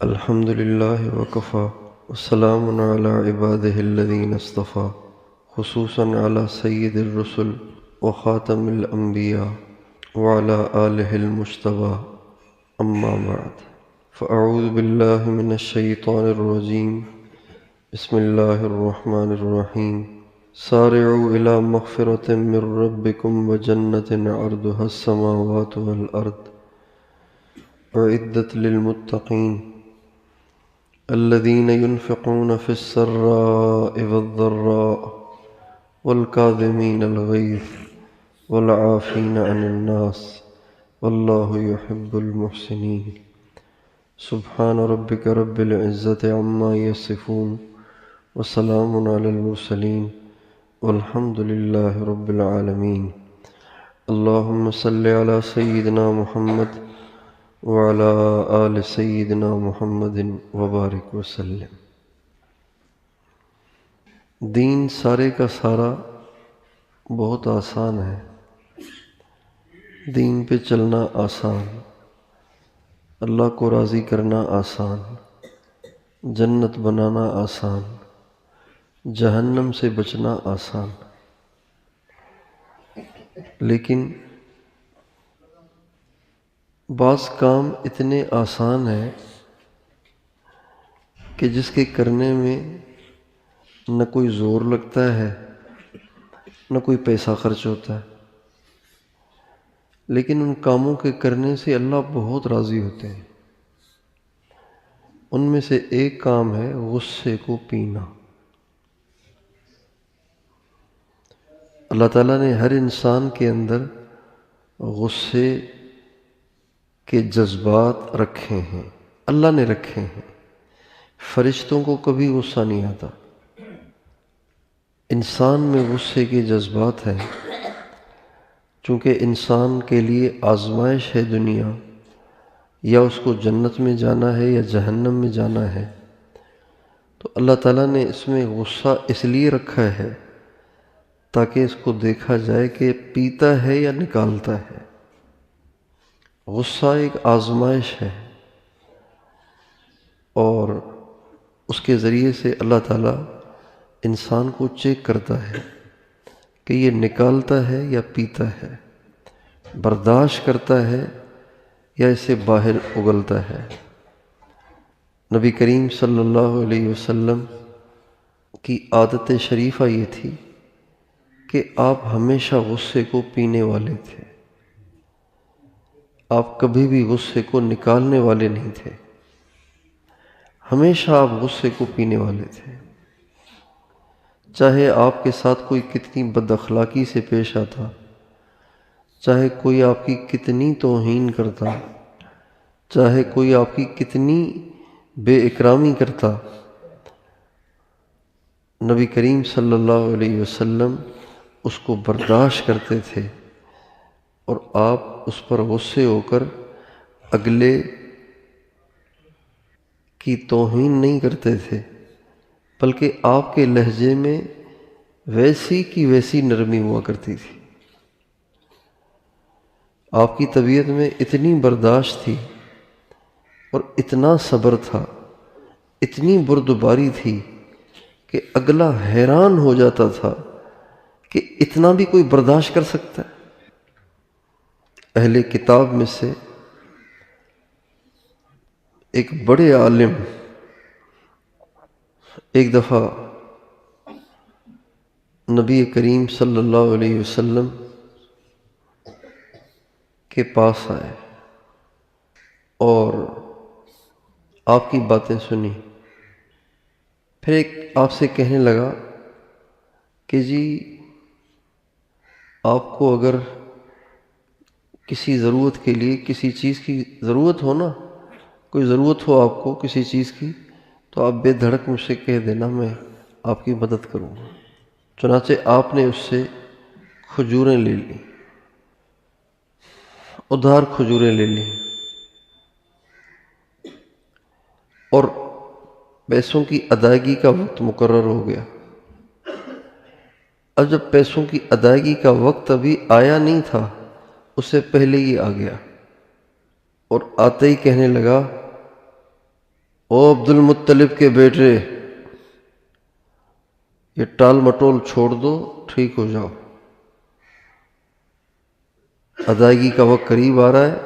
الحمد لله وكفى وسلام على عباده الذين اصطفى خصوصا على سيد الرسل وخاتم الأنبياء وعلى آله المجتبى أما بعد فأعوذ بالله من الشيطان الرجيم بسم الله الرحمن الرحيم سارعوا إلى مغفرة من ربكم وجنة عرضها السماوات والأرض أعدت للمتقين الذين ينفقون في السراء والضراء والكاظمين الغيظ والعافين عن الناس والله يحب المحسنين سبحان ربك رب العزة عما يصفون وسلام على المرسلين والحمد لله رب العالمين اللهم صل على سيدنا محمد وعلى آل سیدنا محمد وبارک وسلم۔ دین سارے کا سارا بہت آسان ہے، دین پہ چلنا آسان، اللہ کو راضی کرنا آسان، جنت بنانا آسان، جہنم سے بچنا آسان، لیکن بعض کام اتنے آسان ہیں کہ جس کے کرنے میں نہ کوئی زور لگتا ہے نہ کوئی پیسہ خرچ ہوتا ہے، لیکن ان کاموں کے کرنے سے اللہ بہت راضی ہوتے ہیں۔ ان میں سے ایک کام ہے غصے کو پینا۔ اللہ تعالیٰ نے ہر انسان کے اندر غصے کے جذبات رکھے ہیں، اللہ نے رکھے ہیں۔ فرشتوں کو کبھی غصہ نہیں آتا، انسان میں غصے کے جذبات ہیں۔ چونکہ انسان کے لیے آزمائش ہے دنیا، یا اس کو جنت میں جانا ہے یا جہنم میں جانا ہے، تو اللہ تعالیٰ نے اس میں غصہ اس لیے رکھا ہے تاکہ اس کو دیکھا جائے کہ پیتا ہے یا نکالتا ہے۔ غصہ ایک آزمائش ہے، اور اس کے ذریعے سے اللہ تعالیٰ انسان کو چیک کرتا ہے کہ یہ نکالتا ہے یا پیتا ہے، برداشت کرتا ہے یا اسے باہر اگلتا ہے۔ نبی کریم صلی اللہ علیہ وسلم کی عادت شریفہ یہ تھی کہ آپ ہمیشہ غصے کو پینے والے تھے، آپ کبھی بھی غصے کو نکالنے والے نہیں تھے، ہمیشہ آپ غصے کو پینے والے تھے۔ چاہے آپ کے ساتھ کوئی کتنی بد اخلاقی سے پیش آتا، چاہے کوئی آپ کی کتنی توہین کرتا، چاہے کوئی آپ کی کتنی بے اکرامی کرتا، نبی کریم صلی اللہ علیہ وسلم اس کو برداشت کرتے تھے، اور آپ اس پر غصے ہو کر اگلے کی توہین نہیں کرتے تھے، بلکہ آپ کے لہجے میں ویسی کی ویسی نرمی ہوا کرتی تھی۔ آپ کی طبیعت میں اتنی برداشت تھی اور اتنا صبر تھا، اتنی بردباری تھی کہ اگلا حیران ہو جاتا تھا کہ اتنا بھی کوئی برداشت کر سکتا ہے۔ اہل کتاب میں سے ایک بڑے عالم ایک دفعہ نبی کریم صلی اللہ علیہ وسلم کے پاس آئے اور آپ کی باتیں سنی۔ پھر ایک آپ سے کہنے لگا کہ جی آپ کو اگر کسی ضرورت کے لیے کسی چیز کی ضرورت ہو نا، کوئی ضرورت ہو آپ کو کسی چیز کی، تو آپ بے دھڑک مجھ سے کہہ دینا، میں آپ کی مدد کروں گا۔ چنانچہ آپ نے اس سے کھجوریں لے لیں، ادھار کھجوریں لے لیں، اور پیسوں کی ادائیگی کا وقت مقرر ہو گیا۔ اب جب پیسوں کی ادائیگی کا وقت ابھی آیا نہیں تھا، اس سے پہلے ہی آ گیا، اور آتے ہی کہنے لگا او عبد المطلب کے بیٹے، یہ ٹال مٹول چھوڑ دو، ٹھیک ہو جاؤ، ادائیگی کا وقت قریب آ رہا ہے،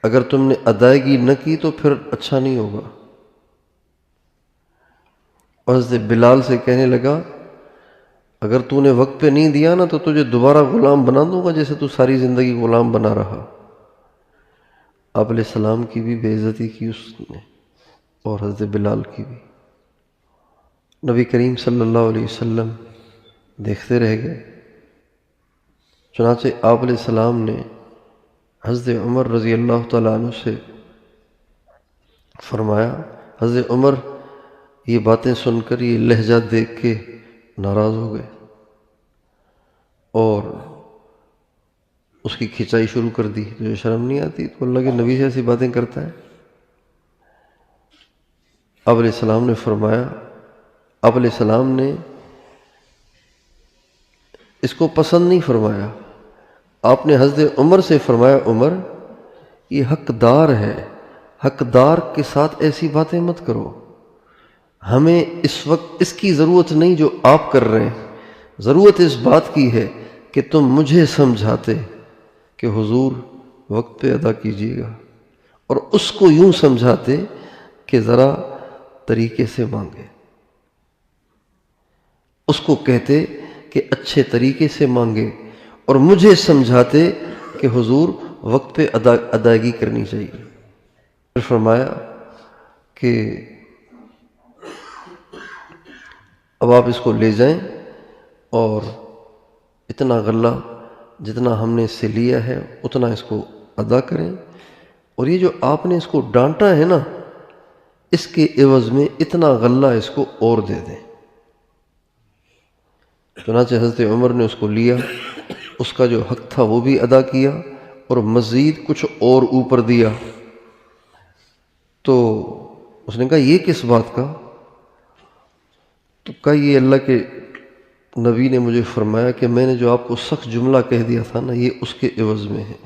اگر تم نے ادائیگی نہ کی تو پھر اچھا نہیں ہوگا۔ اور حضرت بلال سے کہنے لگا اگر تو نے وقت پہ نہیں دیا نا تو تجھے دوبارہ غلام بنا دوں گا جیسے تو ساری زندگی غلام بنا رہا۔ آپ علیہ السلام کی بھی بے عزتی کی اس نے، اور حضرت بلال کی بھی۔ نبی کریم صلی اللہ علیہ وسلم دیکھتے رہ گئے۔ چنانچہ آپ علیہ السلام نے حضرت عمر رضی اللہ تعالیٰ عنہ سے فرمایا، حضرت عمر یہ باتیں سن کر، یہ لہجہ دیکھ کے ناراض ہو گئے اور اس کی کھچائی شروع کر دی۔ تجھے شرم نہیں آتی؟ تو اللہ کے نبی سے ایسی باتیں کرتا ہے؟ آپ علیہ السلام نے فرمایا، آپ علیہ السلام نے اس کو پسند نہیں فرمایا۔ آپ نے حضرت عمر سے فرمایا، عمر یہ حقدار ہے، حقدار کے ساتھ ایسی باتیں مت کرو، ہمیں اس وقت اس کی ضرورت نہیں جو آپ کر رہے ہیں، ضرورت اس بات کی ہے کہ تم مجھے سمجھاتے کہ حضور وقت پہ ادا کیجیے گا، اور اس کو یوں سمجھاتے کہ ذرا طریقے سے مانگے، اس کو کہتے کہ اچھے طریقے سے مانگے، اور مجھے سمجھاتے کہ حضور وقت پہ ادائیگی کرنی چاہیے۔ پھر فرمایا کہ اب آپ اس کو لے جائیں اور اتنا غلہ جتنا ہم نے اس سے لیا ہے اتنا اس کو ادا کریں، اور یہ جو آپ نے اس کو ڈانٹا ہے نا، اس کے عوض میں اتنا غلہ اس کو اور دے دیں۔ چنانچہ حضرت عمر نے اس کو لیا، اس کا جو حق تھا وہ بھی ادا کیا، اور مزید کچھ اور اوپر دیا۔ تو اس نے کہا یہ کس بات کا؟ تو کہا یہ اللہ کے نبی نے مجھے فرمایا کہ میں نے جو آپ کو سخت جملہ کہہ دیا تھا نا، یہ اس کے عوض میں ہے۔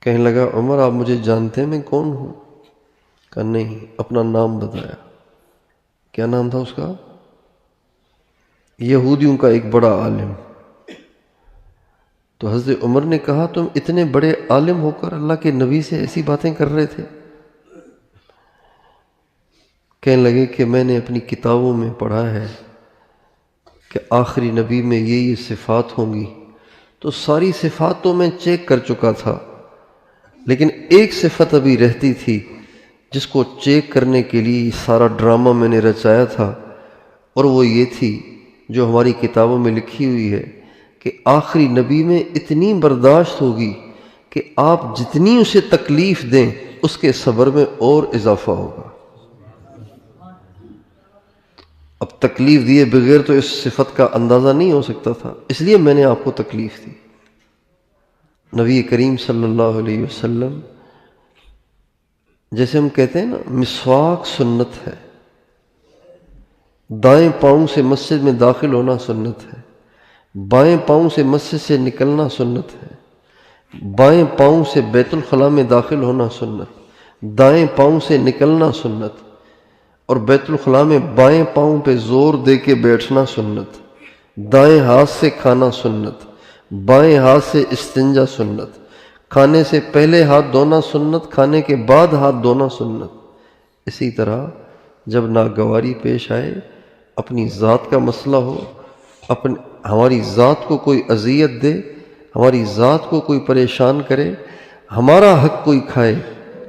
کہنے لگا عمر آپ مجھے جانتے ہیں میں کون ہوں؟ کہا نہیں، اپنا نام بتایا۔ کیا نام تھا اس کا؟ یہودیوں کا ایک بڑا عالم۔ تو حضرت عمر نے کہا تم اتنے بڑے عالم ہو کر اللہ کے نبی سے ایسی باتیں کر رہے تھے؟ کہنے لگے کہ میں نے اپنی کتابوں میں پڑھا ہے کہ آخری نبی میں یہ صفات ہوں گی، تو ساری صفات تو میں چیک کر چکا تھا، لیکن ایک صفت ابھی رہتی تھی جس کو چیک کرنے کے لیے سارا ڈرامہ میں نے رچایا تھا، اور وہ یہ تھی جو ہماری کتابوں میں لکھی ہوئی ہے کہ آخری نبی میں اتنی برداشت ہوگی کہ آپ جتنی اسے تکلیف دیں اس کے صبر میں اور اضافہ ہوگا۔ اب تکلیف دیے بغیر تو اس صفت کا اندازہ نہیں ہو سکتا تھا، اس لیے میں نے آپ کو تکلیف دی۔ نبی کریم صلی اللہ علیہ وسلم، جیسے ہم کہتے ہیں نا مسواک سنت ہے، دائیں پاؤں سے مسجد میں داخل ہونا سنت ہے، بائیں پاؤں سے مسجد سے نکلنا سنت ہے، بائیں پاؤں سے بیت الخلاء میں داخل ہونا سنت، دائیں پاؤں سے نکلنا سنت، اور بیت الخلاء میں بائیں پاؤں پہ زور دے کے بیٹھنا سنت، دائیں ہاتھ سے کھانا سنت، بائیں ہاتھ سے استنجا سنت، کھانے سے پہلے ہاتھ دھونا سنت، کھانے کے بعد ہاتھ دھونا سنت۔ اسی طرح جب ناگواری پیش آئے، اپنی ذات کا مسئلہ ہو، ہماری ذات کو کوئی اذیت دے، ہماری ذات کو کوئی پریشان کرے، ہمارا حق کوئی کھائے،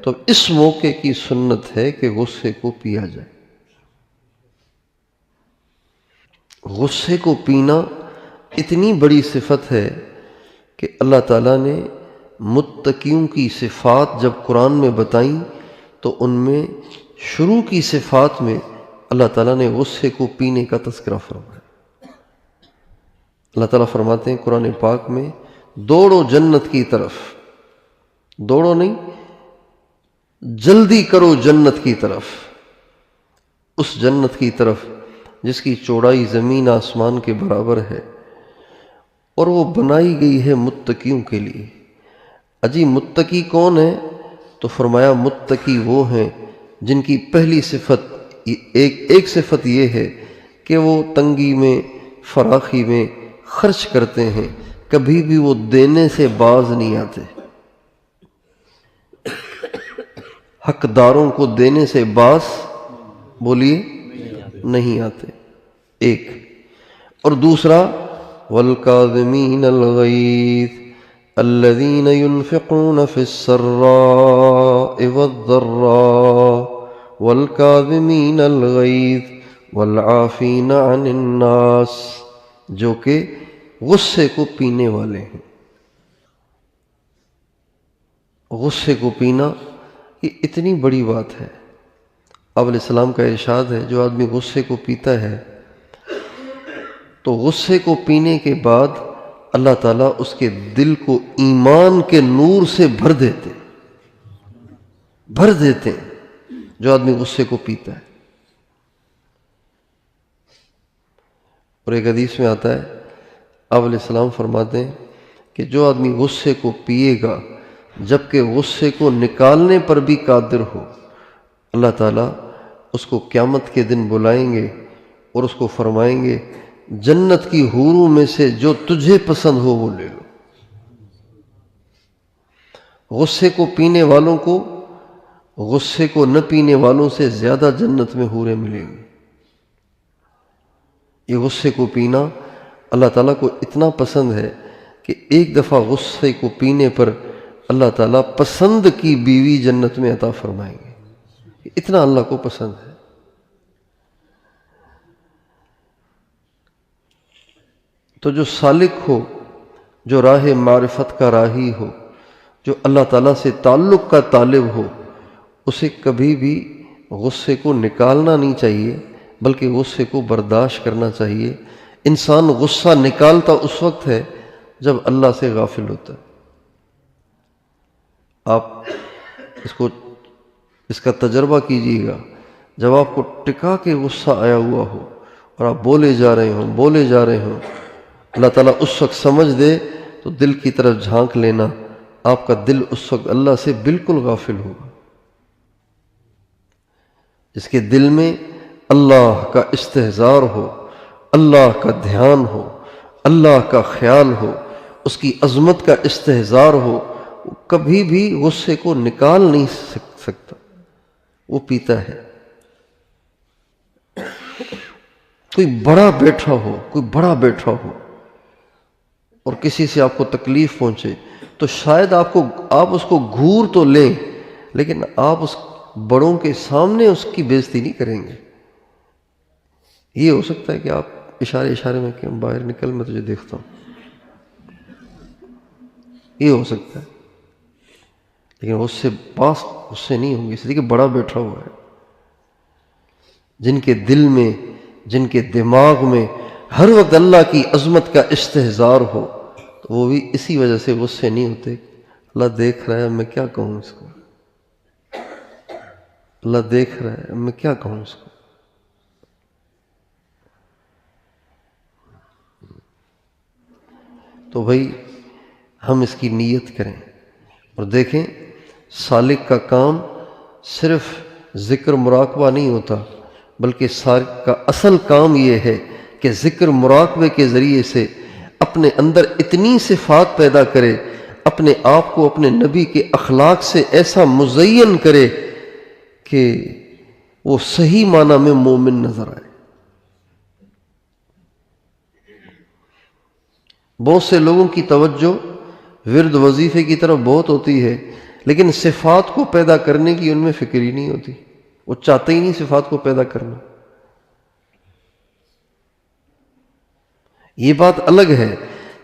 تو اس موقع کی سنت ہے کہ غصے کو پیا جائے۔ غصے کو پینا اتنی بڑی صفت ہے کہ اللہ تعالیٰ نے متقیوں کی صفات جب قرآن میں بتائیں تو ان میں شروع کی صفات میں اللہ تعالیٰ نے غصے کو پینے کا تذکرہ فرمایا۔ اللہ تعالیٰ فرماتے ہیں قرآن پاک میں، دوڑو جنت کی طرف، دوڑو نہیں، جلدی کرو جنت کی طرف، اس جنت کی طرف جس کی چوڑائی زمین آسمان کے برابر ہے، اور وہ بنائی گئی ہے متقیوں کے لیے۔ اجی متقی کون ہے؟ تو فرمایا متقی وہ ہیں جن کی پہلی صفت ایک صفت یہ ہے کہ وہ تنگی میں فراخی میں خرچ کرتے ہیں، کبھی بھی وہ دینے سے باز نہیں آتے، حقداروں کو دینے سے باز بولیے نہیں آتے، ایک۔ اور دوسرا والکاظمین الغیظ الذین ينفقون فی السراء والضراء والکاظمین الغیظ والعافین عن الناس، جو کہ غصے کو پینے والے ہیں۔ غصے کو پینا یہ اتنی بڑی بات ہے۔ آپ علیہ السلام کا ارشاد ہے جو آدمی غصے کو پیتا ہے تو غصے کو پینے کے بعد اللہ تعالیٰ اس کے دل کو ایمان کے نور سے بھر دیتے ہیں جو آدمی غصے کو پیتا ہے۔ اور ایک حدیث میں آتا ہے، آپ علیہ السلام فرماتے ہیں کہ جو آدمی غصے کو پیے گا جبکہ غصے کو نکالنے پر بھی قادر ہو، اللہ تعالیٰ اس کو قیامت کے دن بلائیں گے اور اس کو فرمائیں گے جنت کی حوروں میں سے جو تجھے پسند ہو وہ لے لو۔ غصے کو پینے والوں کو غصے کو نہ پینے والوں سے زیادہ جنت میں حوریں ملیں گی۔ یہ غصے کو پینا اللہ تعالیٰ کو اتنا پسند ہے کہ ایک دفعہ غصے کو پینے پر اللہ تعالیٰ پسند کی بیوی جنت میں عطا فرمائیں گے، اتنا اللہ کو پسند ہے۔ تو جو سالک ہو، جو راہ معرفت کا راہی ہو، جو اللہ تعالیٰ سے تعلق کا طالب ہو، اسے کبھی بھی غصے کو نکالنا نہیں چاہیے بلکہ غصے کو برداشت کرنا چاہیے۔ انسان غصہ نکالتا اس وقت ہے جب اللہ سے غافل ہوتا ہے۔ آپ اس کا تجربہ کیجیے گا، جب آپ کو ٹکا کے غصہ آیا ہوا ہو اور آپ بولے جا رہے ہوں، اللہ تعالیٰ اس وقت سمجھ دے تو دل کی طرف جھانک لینا، آپ کا دل اس وقت اللہ سے بالکل غافل ہوگا۔ جس کے دل میں اللہ کا استحضار ہو، اللہ کا دھیان ہو، اللہ کا خیال ہو، اس کی عظمت کا استحضار ہو، وہ کبھی بھی غصے کو نکال نہیں سکتا، وہ پیتا ہے۔ کوئی بڑا بیٹھا ہو اور کسی سے آپ کو تکلیف پہنچے تو شاید آپ اس کو گھور تو لیں، لیکن آپ اس بڑوں کے سامنے اس کی بےزتی نہیں کریں گے۔ یہ ہو سکتا ہے کہ آپ اشارے میں کہ باہر نکل میں تجھے دیکھتا ہوں، یہ ہو سکتا ہے، لیکن اس سے نہیں ہوں گے، اس لیے کہ بڑا بیٹھا ہوا ہے۔ جن کے دل میں، جن کے دماغ میں ہر وقت اللہ کی عظمت کا استحضار ہو تو وہ بھی اسی وجہ سے غصے نہیں ہوتے۔ اللہ دیکھ رہا ہے، میں کیا کہوں اس کو، اللہ دیکھ رہا ہے، میں کیا کہوں اس کو۔ تو بھائی ہم اس کی نیت کریں اور دیکھیں، سالک کا کام صرف ذکر مراقبہ نہیں ہوتا، بلکہ سالک کا اصل کام یہ ہے کہ ذکر مراقبے کے ذریعے سے اپنے اندر اتنی صفات پیدا کرے، اپنے آپ کو اپنے نبی کے اخلاق سے ایسا مزین کرے کہ وہ صحیح معنی میں مومن نظر آئے۔ بہت سے لوگوں کی توجہ ورد وظیفے کی طرف بہت ہوتی ہے، لیکن صفات کو پیدا کرنے کی ان میں فکر ہی نہیں ہوتی، وہ چاہتے ہی نہیں صفات کو پیدا کرنا۔ یہ بات الگ ہے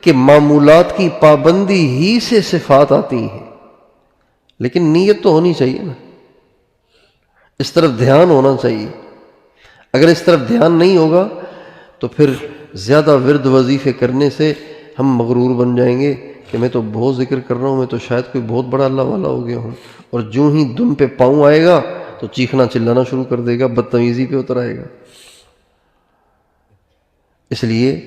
کہ معمولات کی پابندی ہی سے صفات آتی ہیں، لیکن نیت تو ہونی چاہیے نا، اس طرف دھیان ہونا چاہیے۔ اگر اس طرف دھیان نہیں ہوگا تو پھر زیادہ ورد وظیفے کرنے سے ہم مغرور بن جائیں گے کہ میں تو بہت ذکر کر رہا ہوں، میں تو شاید کوئی بہت بڑا اللہ والا ہو گیا ہوں، اور جو ہی دم پہ پاؤں آئے گا تو چیخنا چلانا شروع کر دے گا، بدتمیزی پہ اتر آئے گا۔ اس لیے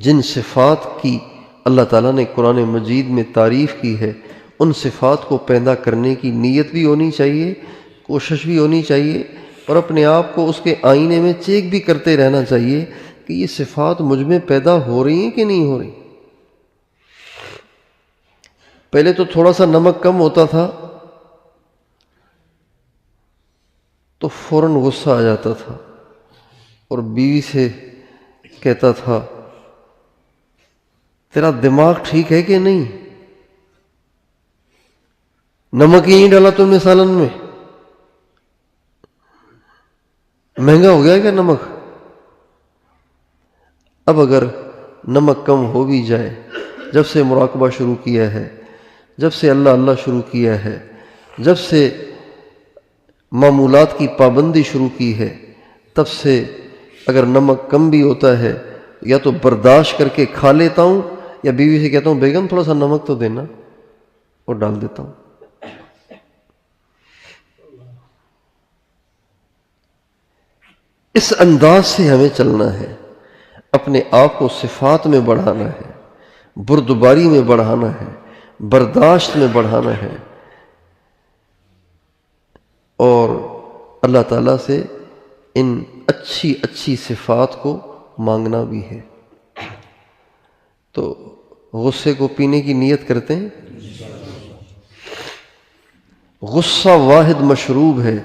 جن صفات کی اللہ تعالیٰ نے قرآن مجید میں تعریف کی ہے، ان صفات کو پیدا کرنے کی نیت بھی ہونی چاہیے، کوشش بھی ہونی چاہیے اور اپنے آپ کو اس کے آئینے میں چیک بھی کرتے رہنا چاہیے کہ یہ صفات مجھ میں پیدا ہو رہی ہیں کہ نہیں ہو رہی۔ پہلے تو تھوڑا سا نمک کم ہوتا تھا تو فوراً غصہ آ جاتا تھا اور بیوی سے کہتا تھا تیرا دماغ ٹھیک ہے کہ نہیں، نمک ہی نہیں ڈالا تم نے سالن میں، مہنگا ہو گیا کیا نمک؟ اب اگر نمک کم ہو بھی جائے، جب سے مراقبہ شروع کیا ہے، جب سے اللہ اللہ شروع کیا ہے، جب سے معمولات کی پابندی شروع کی ہے، تب سے اگر نمک کم بھی ہوتا ہے یا تو برداشت کر کے کھا لیتا ہوں یا بیوی سے کہتا ہوں بیگم تھوڑا سا نمک تو دینا، اور ڈال دیتا ہوں۔ اس انداز سے ہمیں چلنا ہے، اپنے آپ کو صفات میں بڑھانا ہے، بردباری میں بڑھانا ہے، برداشت میں بڑھانا ہے، اور اللہ تعالیٰ سے ان اچھی اچھی صفات کو مانگنا بھی ہے۔ تو غصے کو پینے کی نیت کرتے ہیں۔ غصہ واحد مشروب ہے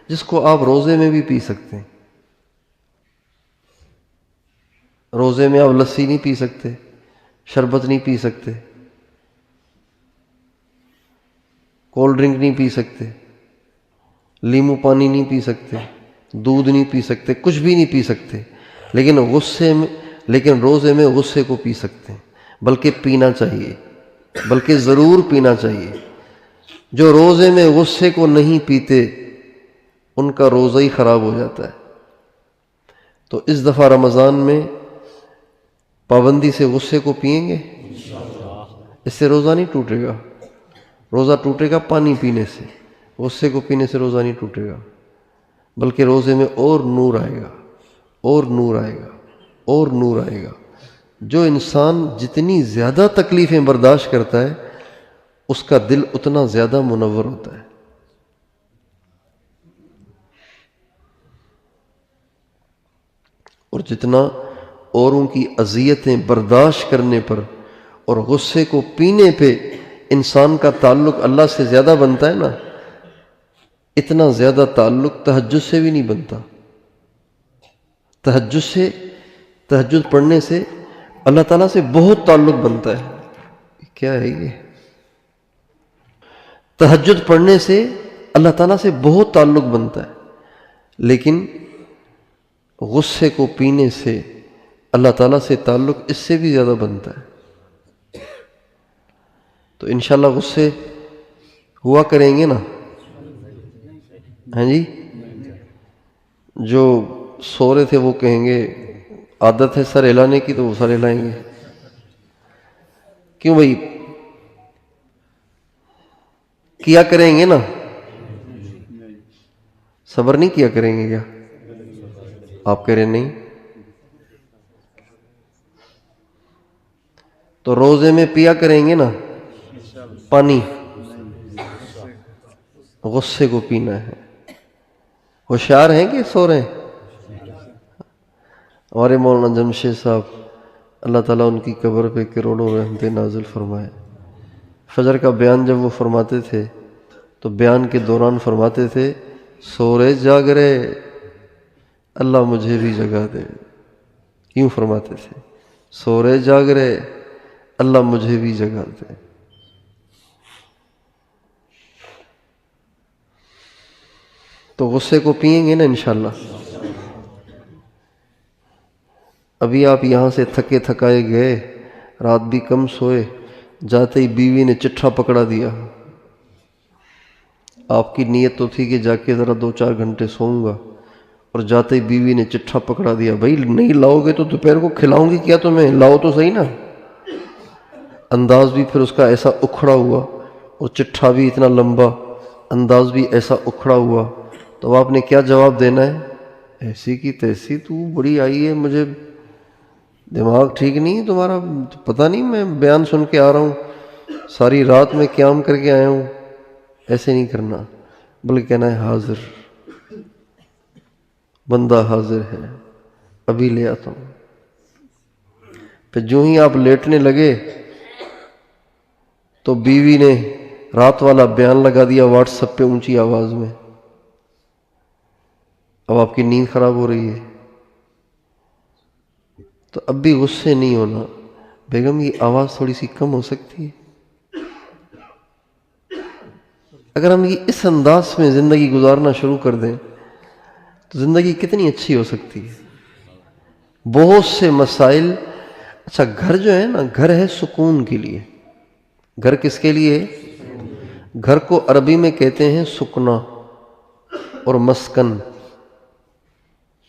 جس کو آپ روزے میں بھی پی سکتے ہیں۔ روزے میں آپ لسی نہیں پی سکتے، شربت نہیں پی سکتے، کولڈ ڈرنک نہیں پی سکتے، لیمو پانی نہیں پی سکتے، دودھ نہیں پی سکتے، کچھ بھی نہیں پی سکتے، لیکن روزے میں غصے کو پی سکتے ہیں، بلکہ پینا چاہیے، بلکہ ضرور پینا چاہیے۔ جو روزے میں غصے کو نہیں پیتے ان کا روزہ ہی خراب ہو جاتا ہے۔ تو اس دفعہ رمضان میں پابندی سے غصے کو پئیں گے، اس سے روزہ نہیں ٹوٹے گا۔ روزہ ٹوٹے گا پانی پینے سے، غصے کو پینے سے روزہ نہیں ٹوٹے گا، بلکہ روزے میں اور نور آئے گا، اور نور آئے گا، اور نور آئے گا۔ جو انسان جتنی زیادہ تکلیفیں برداشت کرتا ہے اس کا دل اتنا زیادہ منور ہوتا ہے۔ اور جتنا اوروں کی اذیتیں برداشت کرنے پر اور غصے کو پینے پہ انسان کا تعلق اللہ سے زیادہ بنتا ہے نا، اتنا زیادہ تعلق تہجد سے بھی نہیں بنتا۔ تہجد پڑھنے سے اللہ تعالیٰ سے بہت تعلق بنتا ہے۔ کیا ہے یہ؟ تہجد پڑھنے سے اللہ تعالیٰ سے بہت تعلق بنتا ہے، لیکن غصے کو پینے سے اللہ تعالیٰ سے تعلق اس سے بھی زیادہ بنتا ہے۔ تو انشاءاللہ غصے ہوا کریں گے نا؟ ہاں جی، جو سو رہے تھے وہ کہیں گے عادت ہے سر ہلانے کی تو وہ سر ہلائیں گے۔ کیوں بھائی؟ کیا کریں گے نا؟ صبر نہیں کیا کریں گے کیا؟ آپ کہہ رہے نہیں؟ تو روزے میں پیا کریں گے نا پانی، غصے کو پینا ہے۔ ہوشیار ہیں کہ سو رہے ہیں؟ ہمارے مولانا جمشید صاحب اللہ تعالیٰ ان کی قبر پہ کروڑوں رحمتیں نازل فرمائے، فجر کا بیان جب وہ فرماتے تھے تو بیان کے دوران فرماتے تھے سو رہے جاگ رہے اللہ مجھے بھی جگا دے۔ یوں فرماتے تھے، سو رہے جاگ رہے اللہ مجھے بھی جگا دے۔ تو غصے کو پئیں گے نا انشاءاللہ۔ ابھی آپ یہاں سے تھکے تھکائے گئے، رات بھی کم سوئے، جاتے ہی بیوی نے چٹھا پکڑا دیا۔ آپ کی نیت تو تھی کہ جا کے ذرا 2-4 گھنٹے سوؤں گا، اور جاتے ہی بیوی نے چٹھا پکڑا دیا، بھائی نہیں لاؤ گے تو دوپہر کو کھلاؤں گی کیا تمہیں، لاؤ تو صحیح نا۔ انداز بھی پھر اس کا ایسا اکھڑا ہوا، اور چٹھا بھی اتنا لمبا، انداز بھی ایسا اکھڑا ہوا، تو آپ نے کیا جواب دینا ہے؟ ایسی کی تیسی، تو بڑی آئی ہے، مجھے دماغ ٹھیک نہیں تمہارا، پتہ نہیں میں بیان سن کے آ رہا ہوں، ساری رات میں قیام کر کے آیا ہوں۔ ایسے نہیں کرنا، بلکہ کہنا ہے حاضر، بندہ حاضر ہے، ابھی لے آتا ہوں۔ پھر جو ہی آپ لیٹنے لگے تو بیوی نے رات والا بیان لگا دیا واٹس ایپ پہ اونچی آواز میں، اب آپ کی نیند خراب ہو رہی ہے۔ تو اب بھی غصے نہیں ہونا، بیگم یہ آواز تھوڑی سی کم ہو سکتی ہے۔ اگر ہم یہ اس انداز میں زندگی گزارنا شروع کر دیں تو زندگی کتنی اچھی ہو سکتی ہے۔ بہت سے مسائل، اچھا گھر جو ہے نا، گھر ہے سکون کے لیے۔ گھر کس کے لیے؟ گھر کو عربی میں کہتے ہیں سکنا اور مسکن۔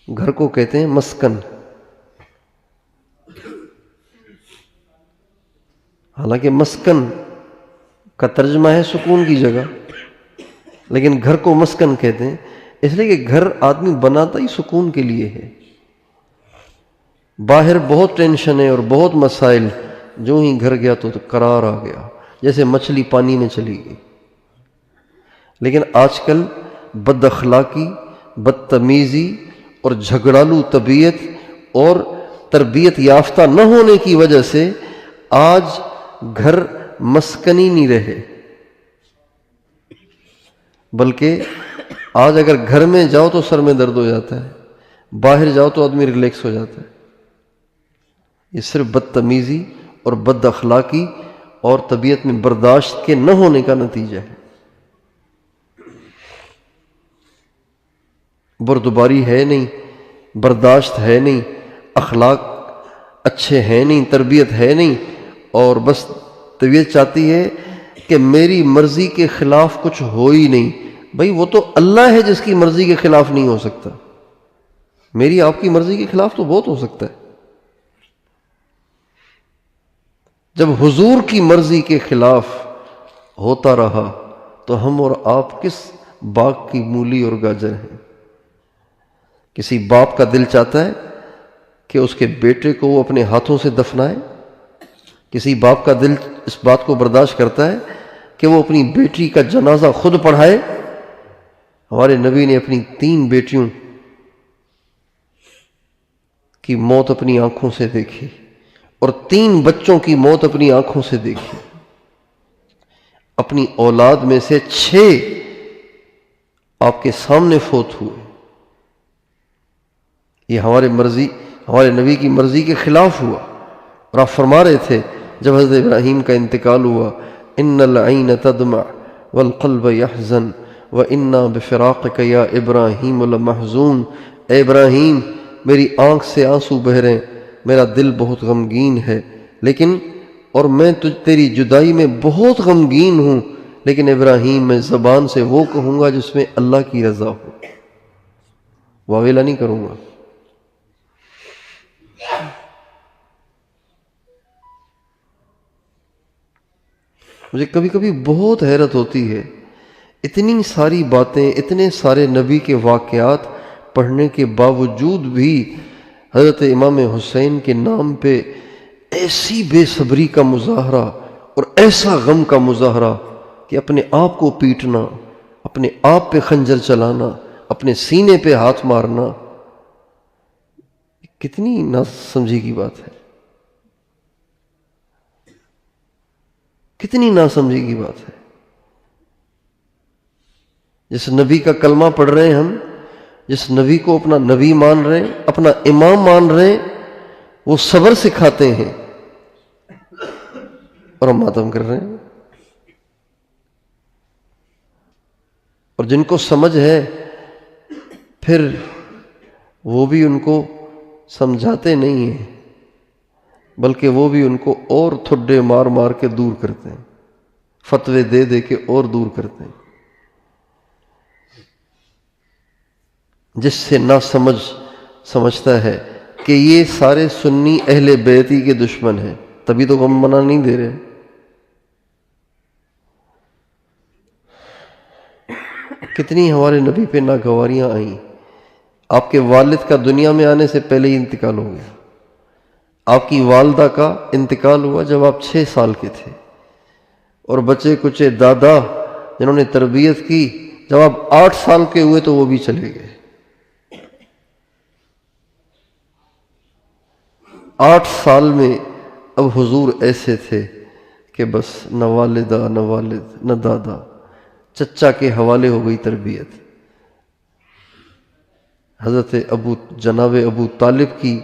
گھر کو کہتے ہیں مسکن، حالانکہ مسکن کا ترجمہ ہے سکون کی جگہ، لیکن گھر کو مسکن کہتے ہیں اس لیے کہ گھر آدمی بناتا ہی سکون کے لیے ہے۔ باہر بہت ٹینشن ہے اور بہت مسائل، جو ہی گھر گیا تو قرار آ گیا، جیسے مچھلی پانی میں چلی گئی۔ لیکن آج کل بد اخلاقی، بدتمیزی اور جھگڑالو طبیعت اور تربیت یافتہ نہ ہونے کی وجہ سے آج گھر مسکنی نہیں رہے، بلکہ آج اگر گھر میں جاؤ تو سر میں درد ہو جاتا ہے، باہر جاؤ تو آدمی ریلیکس ہو جاتا ہے۔ یہ صرف بدتمیزی اور بد اخلاقی اور طبیعت میں برداشت کے نہ ہونے کا نتیجہ ہے۔ بردباری ہے نہیں، برداشت ہے نہیں، اخلاق اچھے ہیں نہیں، تربیت ہے نہیں، اور بس طبیعت چاہتی ہے کہ میری مرضی کے خلاف کچھ ہو ہی نہیں۔ بھئی وہ تو اللہ ہے جس کی مرضی کے خلاف نہیں ہو سکتا، میری آپ کی مرضی کے خلاف تو بہت ہو سکتا ہے۔ جب حضور کی مرضی کے خلاف ہوتا رہا تو ہم اور آپ کس باغ کی مولی اور گاجر ہیں؟ کسی باپ کا دل چاہتا ہے کہ اس کے بیٹے کو وہ اپنے ہاتھوں سے دفنائے؟ کسی باپ کا دل اس بات کو برداشت کرتا ہے کہ وہ اپنی بیٹی کا جنازہ خود پڑھائے؟ ہمارے نبی نے اپنی 3 بیٹیوں کی موت اپنی آنکھوں سے دیکھی اور 3 بچوں کی موت اپنی آنکھوں سے دیکھی۔ اپنی اولاد میں سے 6 آپ کے سامنے فوت ہوئے۔ یہ ہمارے نبی کی مرضی کے خلاف ہوا، اور آپ فرما رہے تھے جب حضرت ابراہیم کا انتقال ہوا، ان العین تدمع والقلب يحزن وانا بفراقک یا ابراہیم لمحزون۔ اے ابراہیم، میری آنکھ سے آنسو بہ رہے ہیں، میرا دل بہت غمگین ہے، لیکن اور میں تیری جدائی میں بہت غمگین ہوں، لیکن ابراہیم میں زبان سے وہ کہوں گا جس میں اللہ کی رضا ہو، واویلا نہیں کروں گا۔ مجھے کبھی کبھی بہت حیرت ہوتی ہے، اتنی ساری باتیں، اتنے سارے نبی کے واقعات پڑھنے کے باوجود بھی حضرت امام حسین کے نام پہ ایسی بے صبری کا مظاہرہ اور ایسا غم کا مظاہرہ کہ اپنے آپ کو پیٹنا، اپنے آپ پہ خنجر چلانا، اپنے سینے پہ ہاتھ مارنا، کتنی ناسمجھی کی بات ہے، کتنی ناسمجھی کی بات ہے۔ جس نبی کا کلمہ پڑھ رہے ہیں ہم، جس نبی کو اپنا نبی مان رہے ہیں، اپنا امام مان رہے ہیں، وہ صبر سکھاتے ہیں اور ہم ماتم کر رہے ہیں۔ اور جن کو سمجھ ہے پھر وہ بھی ان کو سمجھاتے نہیں ہیں، بلکہ وہ بھی ان کو اور تھڈے مار مار کے دور کرتے ہیں، فتوے دے دے کے اور دور کرتے ہیں۔ جس سے نہ سمجھتا ہے کہ یہ سارے سنی اہل بیتی کے دشمن ہیں، تبھی تو ہم منع نہیں دے رہے۔ کتنی ہمارے نبی پہ ناگواریاں آئیں۔ آپ کے والد کا دنیا میں آنے سے پہلے ہی انتقال ہو گیا، آپ کی والدہ کا انتقال ہوا جب آپ 6 سال کے تھے، اور بچے کچے دادا جنہوں نے تربیت کی جب آپ 8 سال کے ہوئے تو وہ بھی چلے گئے. 8 سال میں اب حضور ایسے تھے کہ بس نہ والدہ نہ والد نہ دادا، چچا کے حوالے ہو گئی تربیت. حضرت جناب ابو طالب کی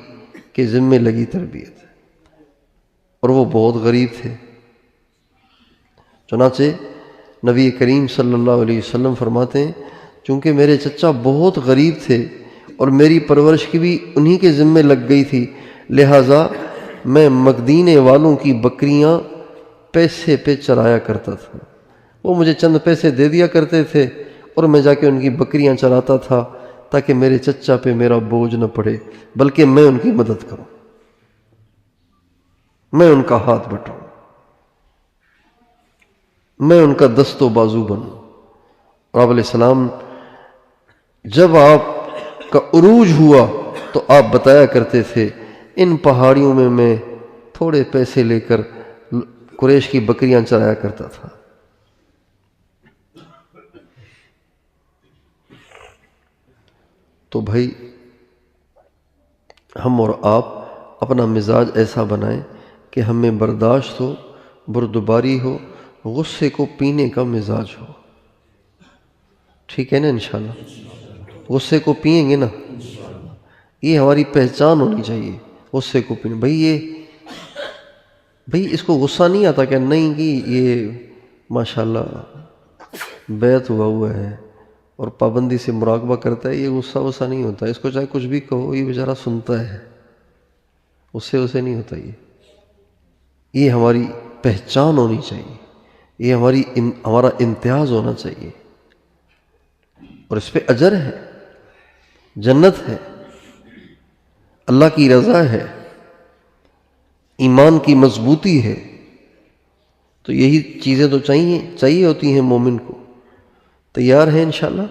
کے ذمے لگی تربیت، اور وہ بہت غریب تھے. چنانچہ نبی کریم صلی اللہ علیہ وسلم فرماتے ہیں چونکہ میرے چچا بہت غریب تھے اور میری پرورش کی بھی انہی کے ذمے لگ گئی تھی، لہٰذا میں مدینے والوں کی بکریاں پیسے پہ چرایا کرتا تھا. وہ مجھے چند پیسے دے دیا کرتے تھے اور میں جا کے ان کی بکریاں چراتا تھا تاکہ میرے چچا پہ میرا بوجھ نہ پڑے، بلکہ میں ان کی مدد کروں، میں ان کا ہاتھ بٹاؤں، میں ان کا دست و بازو بنوں. اور آپ علیہ السلام جب آپ کا عروج ہوا تو آپ بتایا کرتے تھے ان پہاڑیوں میں تھوڑے پیسے لے کر قریش کی بکریاں چرایا کرتا تھا. تو بھائی ہم اور آپ اپنا مزاج ایسا بنائیں کہ ہمیں برداشت ہو، بردباری ہو، غصے کو پینے کا مزاج ہو. ٹھیک ہے نا؟ انشاءاللہ غصے کو پئیں گے نا، یہ ہماری پہچان ہونی چاہیے. غصے کو پینے، بھئی اس کو غصہ نہیں آتا کہ نہیں کہ یہ ماشاءاللہ بیعت ہوا ہے اور پابندی سے مراقبہ کرتا ہے، یہ غصہ نہیں ہوتا. اس کو چاہے کچھ بھی کہو یہ بیچارہ سنتا ہے، اسے نہیں ہوتا. یہ ہماری پہچان ہونی چاہیے، یہ ہمارا امتیاز ہونا چاہیے، اور اس پہ اجر ہے، جنت ہے، اللہ کی رضا ہے، ایمان کی مضبوطی ہے. تو یہی چیزیں تو چاہیے ہوتی ہیں مومن کو. تیار ہیں انشاءاللہ؟